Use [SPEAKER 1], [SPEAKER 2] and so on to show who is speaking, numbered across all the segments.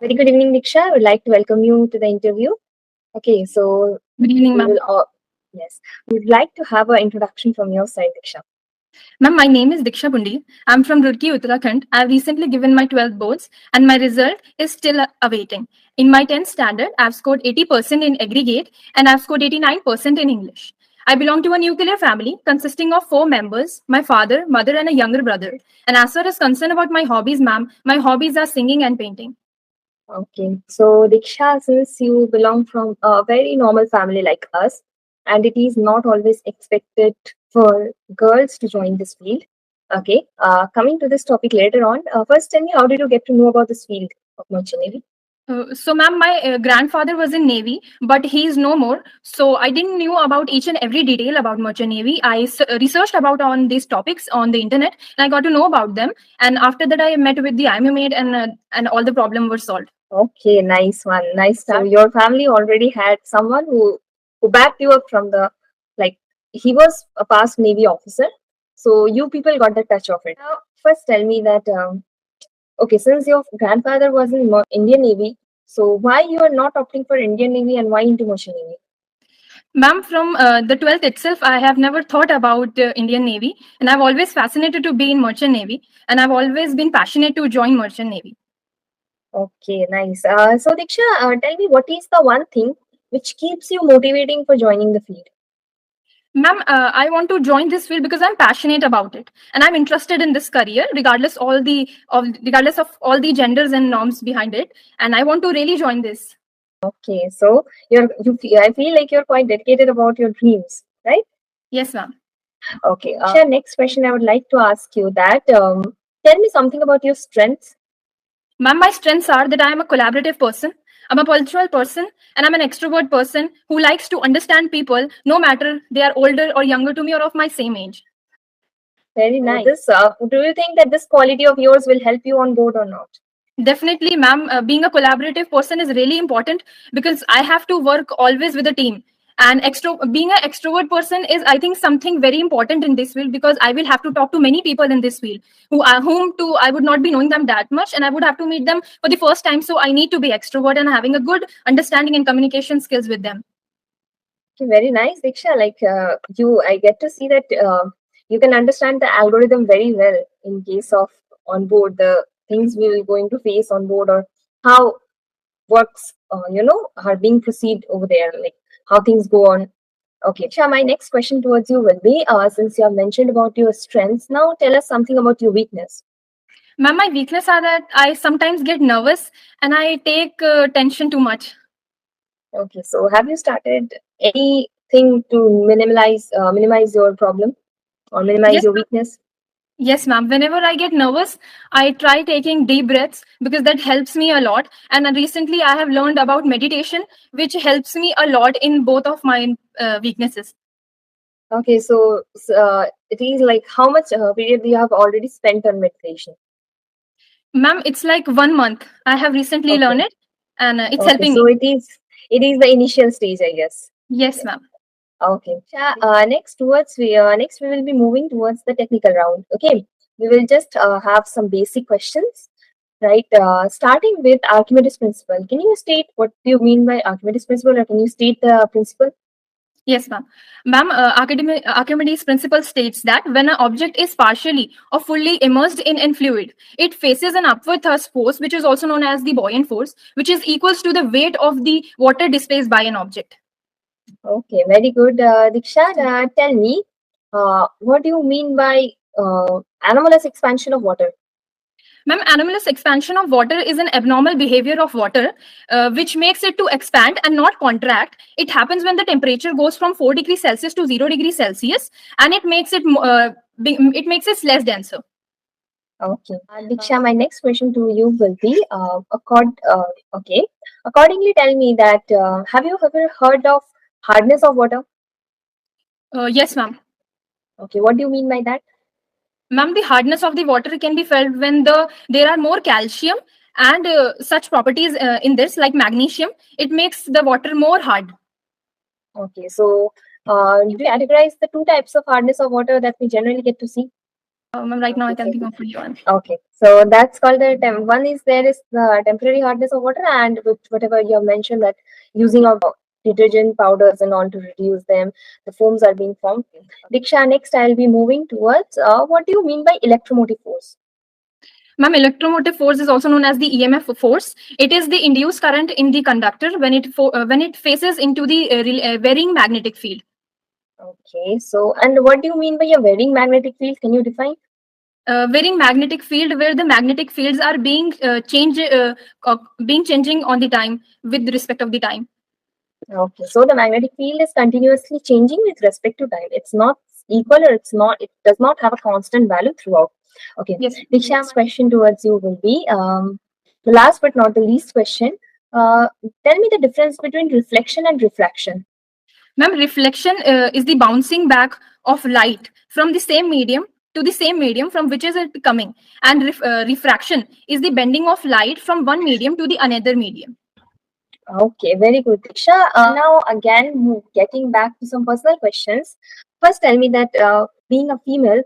[SPEAKER 1] Very good evening, Diksha. I would like to welcome you to the interview. Okay, so
[SPEAKER 2] Good evening,
[SPEAKER 1] we
[SPEAKER 2] ma'am.
[SPEAKER 1] will all, yes, we would like to have an introduction from your side, Diksha.
[SPEAKER 2] Ma'am, my name is Diksha Bundi. I'm from Roorkee, Uttarakhand. I've recently given my 12th boards and my result is still awaiting. In my 10th standard, I've scored 80% in aggregate and I've scored 89% in English. I belong to a nuclear family consisting of 4 members, my father, mother, and a younger brother. And as far as concerned about my hobbies, ma'am, my hobbies are singing and painting.
[SPEAKER 1] Okay, so Diksha, since you belong from a very normal family like us, and it is not always expected for girls to join this field. Okay, coming to this topic later on, first tell me, how did you get to know about this field of merchant navy?
[SPEAKER 2] So, ma'am, my grandfather was in Navy, but he's no more. So, I didn't knew about each and every detail about merchant Navy. I researched about on these topics on the internet, and I got to know about them. And after that, I met with the IMU mate, and all the problem were solved.
[SPEAKER 1] Okay, nice one, nice start. So your family already had someone who backed you up from the, like, he was a past Navy officer, so you people got the touch of it. Now, first tell me that okay, since your grandfather was in Indian Navy, so why you are not opting for Indian Navy and why into Merchant Navy?
[SPEAKER 2] Ma'am, from the 12th itself, I have never thought about Indian Navy, and I've always fascinated to be in merchant Navy, and I've always been passionate to join merchant Navy.
[SPEAKER 1] Okay, nice. So Diksha, tell me, what is the one thing which keeps you motivating for joining the field?
[SPEAKER 2] Ma'am, I want to join this field because I'm passionate about it, and I'm interested in this career, regardless of all the genders and norms behind it. And I want to really join this.
[SPEAKER 1] Okay, so I feel like you're quite dedicated about your dreams, right?
[SPEAKER 2] Yes, ma'am.
[SPEAKER 1] Okay. Diksha, next question I would like to ask you that tell me something about your strengths.
[SPEAKER 2] Ma'am, my strengths are that I am a collaborative person, I'm a punctual person, and I'm an extrovert person who likes to understand people, no matter they are older or younger to me or of my same age.
[SPEAKER 1] Very nice. Do you think that this quality of yours will help you on board or not?
[SPEAKER 2] Definitely, ma'am. Being a collaborative person is really important because I have to work always with a team. And being an extrovert person is, I think, something very important in this field because I will have to talk to many people in this field whom I would not be knowing them that much, and I would have to meet them for the first time. So I need to be extrovert and having a good understanding and communication skills with them.
[SPEAKER 1] Okay, very nice, Diksha. Like I get to see that you can understand the algorithm very well in case of on board the things we will going to face on board or how works are being proceed over there, like how things go on. Okay, Diksha, my next question towards you will be since you have mentioned about your strengths, now tell us something about your weakness.
[SPEAKER 2] Ma'am, my weakness are that I sometimes get nervous and I take tension too much.
[SPEAKER 1] Okay, so have you started anything to minimize your problem or minimize
[SPEAKER 2] Yes,
[SPEAKER 1] your weakness?
[SPEAKER 2] yes, ma'am. Whenever I get nervous, I try taking deep breaths because that helps me a lot. And recently, I have learned about meditation, which helps me a lot in both of my weaknesses.
[SPEAKER 1] Okay, so it is like how much period you have already spent on meditation?
[SPEAKER 2] Ma'am, it's like 1 month. I have recently learned
[SPEAKER 1] Okay,
[SPEAKER 2] it, and it's
[SPEAKER 1] okay,
[SPEAKER 2] helping
[SPEAKER 1] so
[SPEAKER 2] me.
[SPEAKER 1] it is the initial stage, I guess.
[SPEAKER 2] Yes,
[SPEAKER 1] Yes.
[SPEAKER 2] ma'am.
[SPEAKER 1] Okay. Next we will be moving towards the technical round. Okay, we will just have some basic questions, right? Starting with Archimedes principle. Can you state what do you mean by Archimedes principle, or can you state the principle?
[SPEAKER 2] Yes, ma'am. Ma'am, Archimedes' principle states that when an object is partially or fully immersed in fluid, it faces an upward thrust force, which is also known as the buoyant force, which is equals to the weight of the water displaced by an object.
[SPEAKER 1] Okay, very good, Diksha. Tell me, what do you mean by anomalous expansion of water?
[SPEAKER 2] Ma'am, anomalous expansion of water is an abnormal behavior of water, which makes it to expand and not contract. It happens when the temperature goes from 4 degrees Celsius to 0 degrees Celsius, and it makes it less denser.
[SPEAKER 1] Okay. Diksha, my next question to you will be okay. Accordingly, tell me that have you ever heard of hardness of water?
[SPEAKER 2] Yes, ma'am.
[SPEAKER 1] Okay, what do you mean by that?
[SPEAKER 2] Ma'am, the hardness of the water can be felt when there are more calcium and such properties in this, like magnesium. It makes the water more hard.
[SPEAKER 1] Okay, so do you categorize the two types of hardness of water that we generally get to see?
[SPEAKER 2] Right now, I
[SPEAKER 1] Okay,
[SPEAKER 2] can think of only one.
[SPEAKER 1] okay, so that's called the one is there is the temporary hardness of water, and with whatever you have mentioned that using of detergent powders and all to reduce them, the foams are being formed. Diksha, next I'll be moving towards what do you mean by electromotive force?
[SPEAKER 2] Ma'am, electromotive force is also known as the EMF force. It is the induced current in the conductor when it faces into the varying magnetic field.
[SPEAKER 1] Okay, so and what do you mean by a varying magnetic field? Can you define?
[SPEAKER 2] Varying magnetic field where the magnetic fields are being changing on the time with respect of the time.
[SPEAKER 1] Okay, so the magnetic field is continuously changing with respect to time. It's not equal, or it does not have a constant value throughout. Okay,
[SPEAKER 2] Yes.
[SPEAKER 1] Diksha's question towards you will be the last but not the least question. Tell me the difference between reflection and refraction.
[SPEAKER 2] Ma'am, reflection is the bouncing back of light from the same medium to the same medium from which is it coming, and refraction is the bending of light from one medium to the another medium.
[SPEAKER 1] Okay, very good, Diksha. Now, again, getting back to some personal questions. First, tell me that being a female,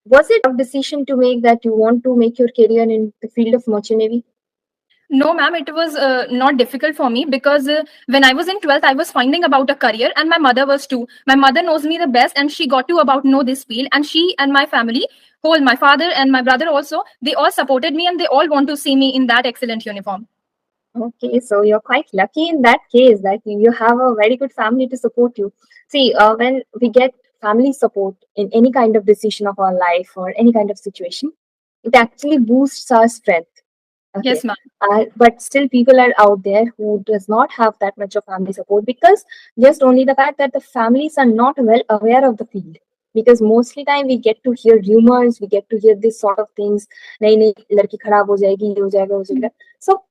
[SPEAKER 1] was it a decision to make that you want to make your career in the field of merchant navy?
[SPEAKER 2] No, ma'am, it was not difficult for me because when I was in 12th, I was finding about a career, and my mother was too. My mother knows me the best, and she got to about know this field, and she and my family, whole my father and my brother also, they all supported me, and they all want to see me in that excellent uniform.
[SPEAKER 1] Okay, so you're quite lucky in that case that you have a very good family to support you. See, when we get family support in any kind of decision of our life or any kind of situation, it actually boosts our strength. Okay,
[SPEAKER 2] Yes, ma'am.
[SPEAKER 1] but still people are out there who does not have that much of family support because just only the fact that the families are not well aware of the field. Because mostly time we get to hear rumors, we get to hear this sort of things. नहीं नहीं लड़की खराब हो जाएगी, ये हो जाएगा. So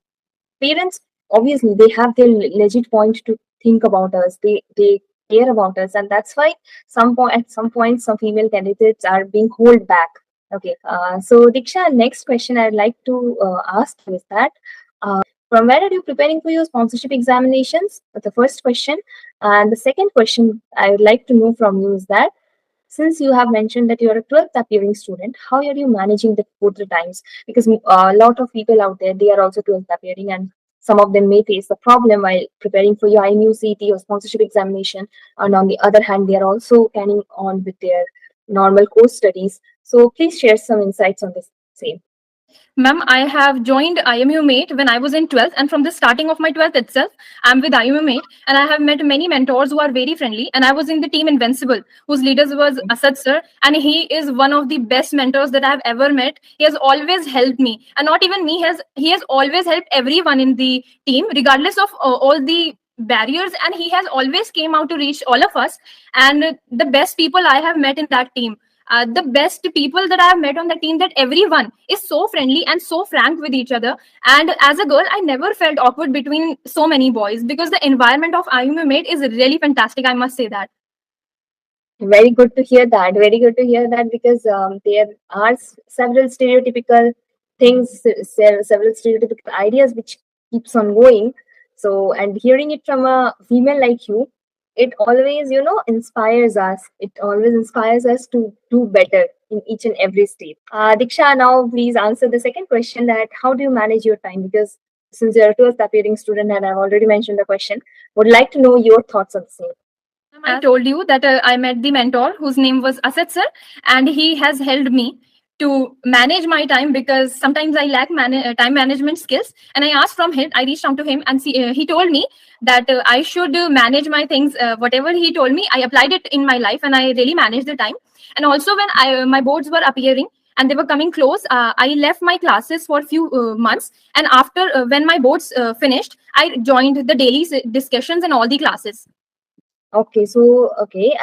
[SPEAKER 1] parents obviously they have their legit point to think about us. They care about us, and that's why at some point some female candidates are being held back. Okay, so Diksha, next question I'd like to ask you is that from where are you preparing for your sponsorship examinations? The first question, and the second question I would like to know from you is that since you have mentioned that you're a 12th appearing student, how are you managing the both the times? Because a lot of people out there, they are also 12th appearing, and some of them may face the problem while preparing for your IMU CET or sponsorship examination. And on the other hand, they are also carrying on with their normal course studies. So please share some insights on this same.
[SPEAKER 2] Ma'am, I have joined IMU Mate when I was in 12th, and from the starting of my 12th itself, I'm with IMU Mate, and I have met many mentors who are very friendly. And I was in the team Invincible, whose leaders was Asad sir, and he is one of the best mentors that I have ever met. He has always helped me, and not even me, he has always helped everyone in the team, regardless of all the barriers, and he has always came out to reach all of us. And the best people I have met in that team, the best people that I have met on the team, that everyone is so friendly and so frank with each other. And as a girl, I never felt awkward between so many boys because the environment of IMU Mate is really fantastic. I must say that.
[SPEAKER 1] Very good to hear that. Very good to hear that because there are several stereotypical things, several stereotypical ideas which keeps on going. So, and hearing it from a female like you, it always, inspires us. It always inspires us to do better in each and every state. Diksha, now please answer the second question that how do you manage your time? Because since you're a 12th appearing student and I've already mentioned the question, would like to know your thoughts on the same.
[SPEAKER 2] I told you that I met the mentor whose name was Asad sir, and he has helped me to manage my time because sometimes I lack time management skills. And I asked from him, I reached out to him, and he told me that I should manage my things. Whatever he told me, I applied it in my life, and I really managed the time. And also, when my boards were appearing and they were coming close, I left my classes for a few months. And after, when my boards finished, I joined the daily discussions in all the classes.
[SPEAKER 1] Okay, so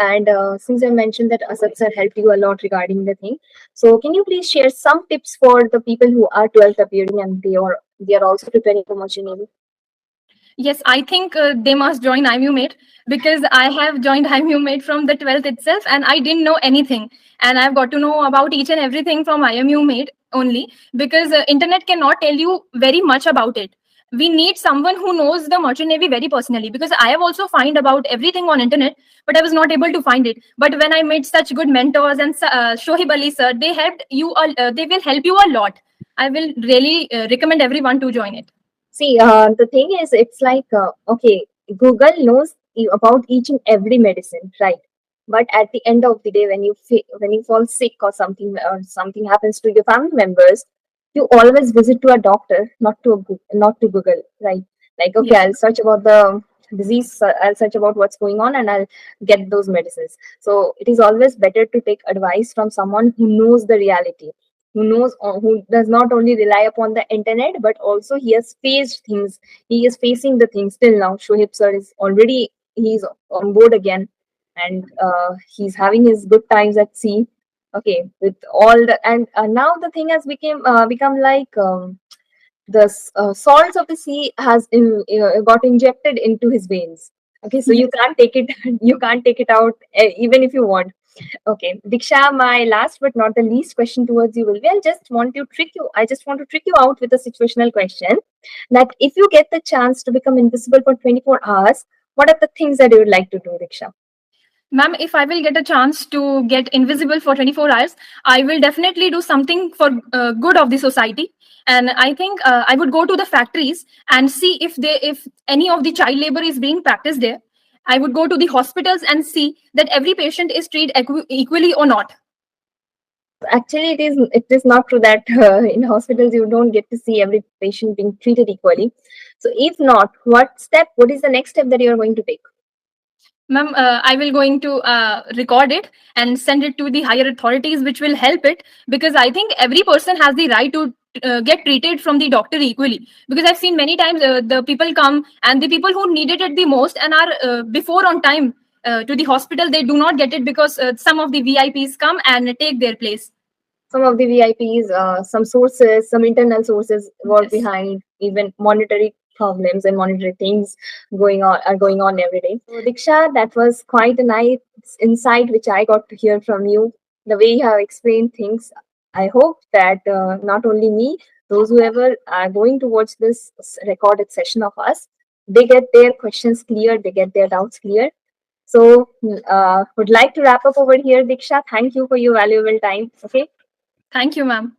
[SPEAKER 1] and since I mentioned that Asad sir helped you a lot regarding the thing, so can you please share some tips for the people who are 12th appearing and they are also preparing for merchant navy?
[SPEAKER 2] Yes, I think they must join IMU Mate because I have joined IMU Mate from the 12th itself, and I didn't know anything, and I've got to know about each and everything from IMU Mate only because internet cannot tell you very much about it. we need someone who knows the merchant navy very personally, because I have also find about everything on internet, but I was not able to find it. But when I met such good mentors and Shoaib Ali sir, they will help you a lot. I will really recommend everyone to join it.
[SPEAKER 1] See, the thing is, it's like, okay, Google knows about each and every medicine, right? But at the end of the day, when when you fall sick or something happens to your family members, you always visit to a doctor, not to Google, right? Like, okay,
[SPEAKER 2] Yes.
[SPEAKER 1] I'll search about the disease, I'll search about what's going on, and I'll get those medicines. So it is always better to take advice from someone who knows the reality, who does not only rely upon the internet, but also he has faced things, he is facing the things till now. Shoaib sir is already, he's on board again, and he's having his good times at sea. Okay, with all the, and now the thing has become like, the salts of the sea got injected into his veins. Okay, so you
[SPEAKER 2] Yes.
[SPEAKER 1] can't take it, you can't take it out, even if you want. Okay, Diksha, my last but not the least question towards you will be, I just want to trick you out with a situational question, that if you get the chance to become invisible for 24 hours, what are the things that you would like to do, Diksha?
[SPEAKER 2] Ma'am, if I will get a chance to get invisible for 24 hours, I will definitely do something for good of the society. And I think I would go to the factories and see if any of the child labor is being practiced there. I would go to the hospitals and see that every patient is treated equally or not.
[SPEAKER 1] Actually, it is not true that in hospitals you don't get to see every patient being treated equally. So if not, what is the next step that you are going to take?
[SPEAKER 2] Ma'am, I will going to record it and send it to the higher authorities, which will help it, because I think every person has the right to get treated from the doctor equally. Because I've seen many times the people come and the people who needed it the most and are before on time to the hospital, they do not get it because some of the VIPs come and take their place.
[SPEAKER 1] Some of the VIPs, some sources, some internal sources work
[SPEAKER 2] Yes.
[SPEAKER 1] behind, even monetary problems and monetary things going on every day. So Diksha, that was quite a nice insight which I got to hear from you. The way you have explained things, I hope that not only me, those whoever are going to watch this recorded session of us, they get their questions clear, they get their doubts clear. So, would like to wrap up over here, Diksha. Thank you for your valuable time. Okay.
[SPEAKER 2] Thank you, ma'am.